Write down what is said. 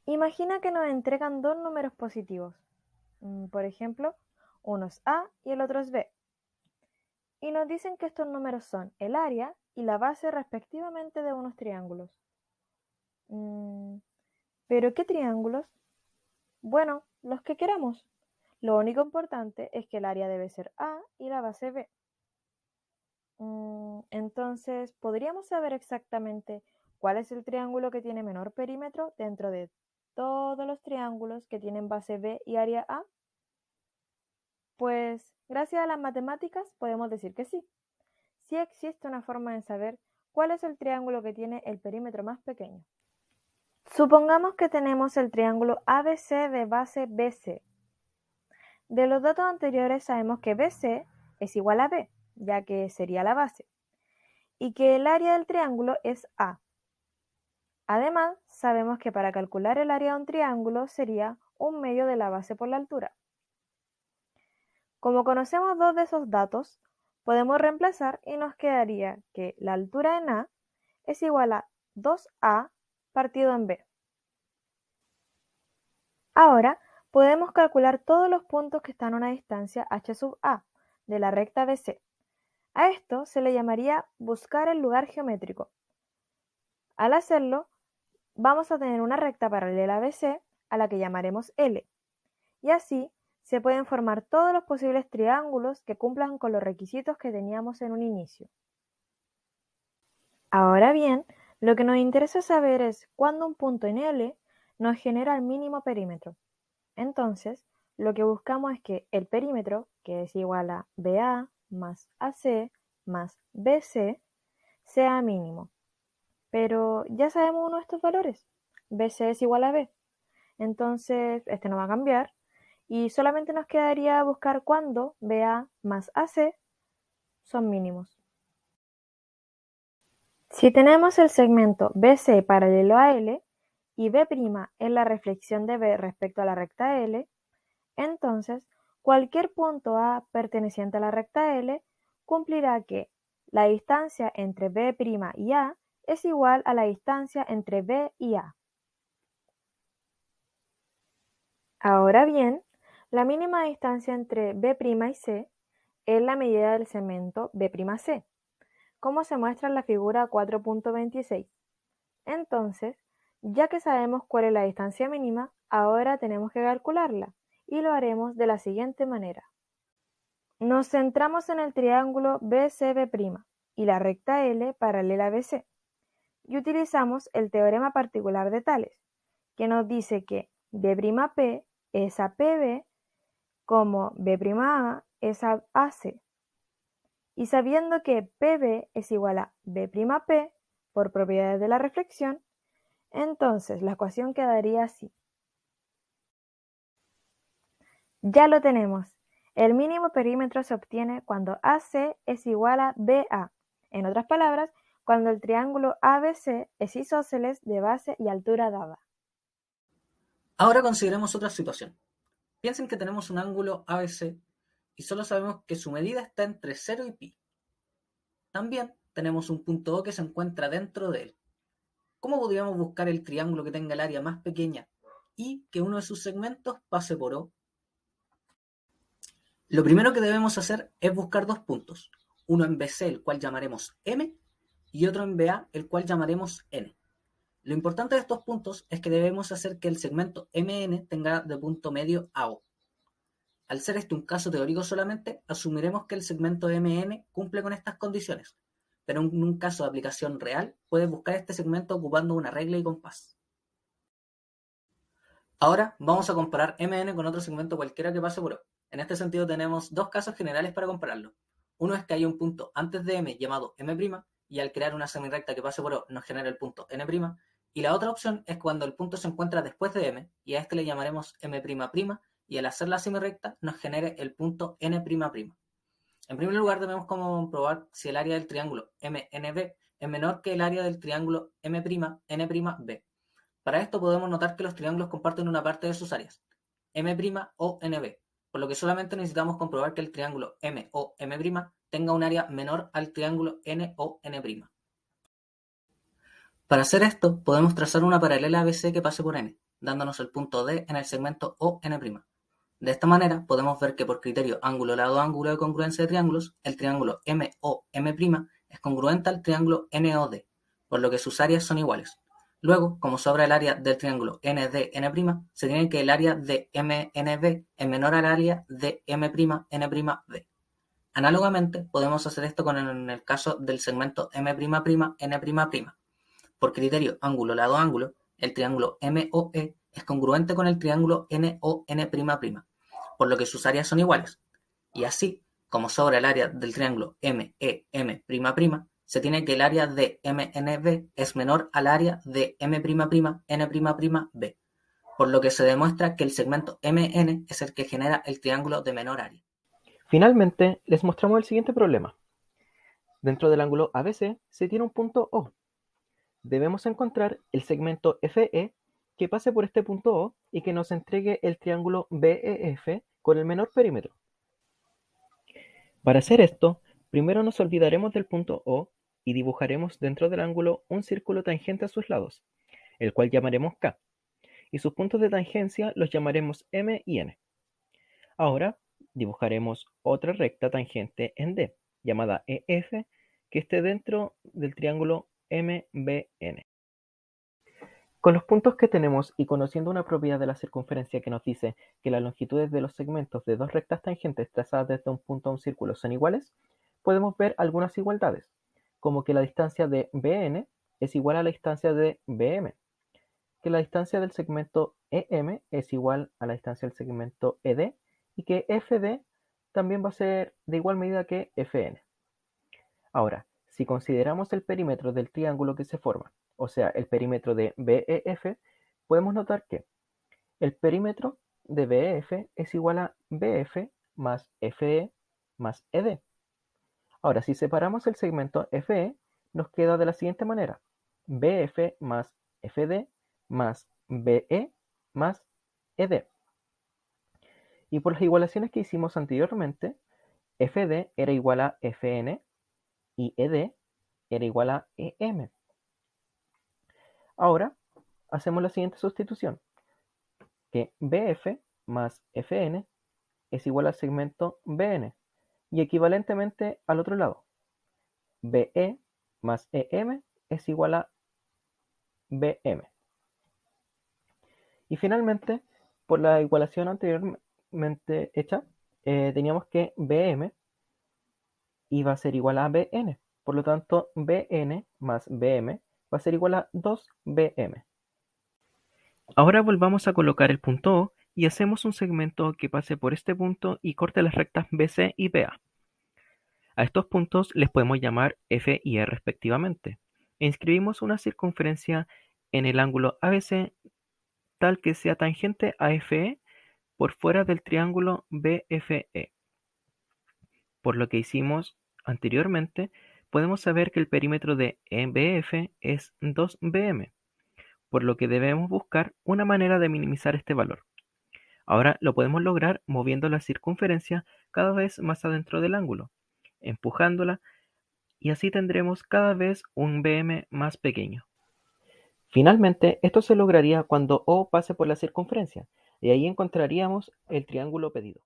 Imagina que nos entregan dos números positivos. Por ejemplo, uno es A y el otro es B. Y nos dicen que estos números son el área y la base respectivamente de unos triángulos. ¿Pero qué triángulos? Bueno, los que queramos. Lo único importante es que el área debe ser A y la base B. Entonces, ¿podríamos saber exactamente cuál es el triángulo que tiene menor perímetro dentro de todos los triángulos que tienen base B y área A? Pues, gracias a las matemáticas podemos decir que sí. Sí existe una forma de saber cuál es el triángulo que tiene el perímetro más pequeño. Supongamos que tenemos el triángulo ABC de base BC. De los datos anteriores sabemos que BC es igual a B, ya que sería la base, y que el área del triángulo es A. Además, sabemos que para calcular el área de un triángulo sería un medio de la base por la altura. Como conocemos dos de esos datos, podemos reemplazar y nos quedaría que la altura en A es igual a 2A partido en B. Ahora podemos calcular todos los puntos que están a una distancia h sub A de la recta BC. A esto se le llamaría buscar el lugar geométrico. Al hacerlo, vamos a tener una recta paralela a BC a la que llamaremos L. Y así se pueden formar todos los posibles triángulos que cumplan con los requisitos que teníamos en un inicio. Ahora bien, lo que nos interesa saber es cuándo un punto en L nos genera el mínimo perímetro. Entonces, lo que buscamos es que el perímetro, que es igual a BA más AC más BC, sea mínimo. Pero ya sabemos uno de estos valores. BC es igual a B. Entonces, este no va a cambiar. Y solamente nos quedaría buscar cuándo BA más AC son mínimos. Si tenemos el segmento BC paralelo a L y B' es la reflexión de B respecto a la recta L, entonces cualquier punto A perteneciente a la recta L cumplirá que la distancia entre B' y A es igual a la distancia entre B y A. Ahora bien, la mínima distancia entre B' y C es la medida del segmento B'C, como se muestra en la figura 4.26. Entonces, ya que sabemos cuál es la distancia mínima, ahora tenemos que calcularla, y lo haremos de la siguiente manera. Nos centramos en el triángulo BCB' y la recta L paralela a BC, y utilizamos el teorema particular de Tales, que nos dice que B'P es a PB como B'A es a AC. Y sabiendo que PB es igual a B'P por propiedades de la reflexión, entonces la ecuación quedaría así. Ya lo tenemos. El mínimo perímetro se obtiene cuando AC es igual a BA. En otras palabras, cuando el triángulo ABC es isósceles de base y altura dada. Ahora consideremos otra situación. Piensen que tenemos un ángulo ABC y solo sabemos que su medida está entre 0 y pi. También tenemos un punto O que se encuentra dentro de él. ¿Cómo podríamos buscar el triángulo que tenga el área más pequeña y que uno de sus segmentos pase por O? Lo primero que debemos hacer es buscar dos puntos, uno en BC, el cual llamaremos M, y otro en BA, el cual llamaremos N. Lo importante de estos puntos es que debemos hacer que el segmento MN tenga de punto medio a O. Al ser este un caso teórico solamente, asumiremos que el segmento MN cumple con estas condiciones, pero en un caso de aplicación real, puedes buscar este segmento ocupando una regla y compás. Ahora vamos a comparar MN con otro segmento cualquiera que pase por O. En este sentido tenemos dos casos generales para compararlo. Uno es que hay un punto antes de M llamado M', y al crear una semirrecta que pase por O nos genera el punto N', y la otra opción es cuando el punto se encuentra después de M, y a este le llamaremos M'', y al hacer la semirrecta nos genere el punto N''. En primer lugar debemos comprobar si el área del triángulo MNB es menor que el área del triángulo M'N''B. Para esto podemos notar que los triángulos comparten una parte de sus áreas, M' o NB, por lo que solamente necesitamos comprobar que el triángulo M o M' tenga un área menor al triángulo N o N'. Para hacer esto, podemos trazar una paralela ABC que pase por N. dándonos el punto D en el segmento ON'. De esta manera, podemos ver que por criterio ángulo-lado-ángulo de congruencia de triángulos, el triángulo MOM' es congruente al triángulo NOD, por lo que sus áreas son iguales. Luego, como sobra el área del triángulo NDN', se tiene que el área de MNB es menor al área de M'N'B. Análogamente, podemos hacer esto en el caso del segmento M''n'. Por criterio ángulo-lado-ángulo, el triángulo MOE es congruente con el triángulo NON', por lo que sus áreas son iguales. Y así, como sobra el área del triángulo MEM', se tiene que el área de MNB es menor al área de M''n', por lo que se demuestra que el segmento MN es el que genera el triángulo de menor área. Finalmente, les mostramos el siguiente problema. Dentro del ángulo ABC se tiene un punto O. Debemos encontrar el segmento FE que pase por este punto O y que nos entregue el triángulo BEF con el menor perímetro. Para hacer esto, primero nos olvidaremos del punto O y dibujaremos dentro del ángulo un círculo tangente a sus lados, el cual llamaremos K, y sus puntos de tangencia los llamaremos M y N. Ahora dibujaremos otra recta tangente en D, llamada EF, que esté dentro del triángulo MBN. Con los puntos que tenemos y conociendo una propiedad de la circunferencia que nos dice que las longitudes de los segmentos de dos rectas tangentes trazadas desde un punto a un círculo son iguales, podemos ver algunas igualdades, como que la distancia de BN es igual a la distancia de BM, que la distancia del segmento EM es igual a la distancia del segmento ED y que FD también va a ser de igual medida que FN. Ahora, si consideramos el perímetro del triángulo que se forma, o sea, el perímetro de BEF, podemos notar que el perímetro de BEF es igual a BF más FE más ED. Ahora, si separamos el segmento FE, nos queda de la siguiente manera: BF más FD más BE más ED. Y por las igualaciones que hicimos anteriormente, FD era igual a FN y ED era igual a EM. Ahora hacemos la siguiente sustitución, que BF más FN es igual al segmento BN y equivalentemente al otro lado, BE más EM es igual a BM. Y finalmente, por la igualación anteriormente hecha, teníamos que BM iba a ser igual a BN. Por lo tanto, BN más BM va a ser igual a 2BM. Ahora volvamos a colocar el punto O y hacemos un segmento que pase por este punto y corte las rectas BC y BA. A estos puntos les podemos llamar F y E respectivamente. E inscribimos una circunferencia en el ángulo ABC tal que sea tangente a FE por fuera del triángulo BFE. Por lo que hicimos anteriormente, podemos saber que el perímetro de BF es 2BM, por lo que debemos buscar una manera de minimizar este valor. Ahora lo podemos lograr moviendo la circunferencia cada vez más adentro del ángulo, empujándola, y así tendremos cada vez un BM más pequeño. Finalmente, esto se lograría cuando O pase por la circunferencia, y ahí encontraríamos el triángulo pedido.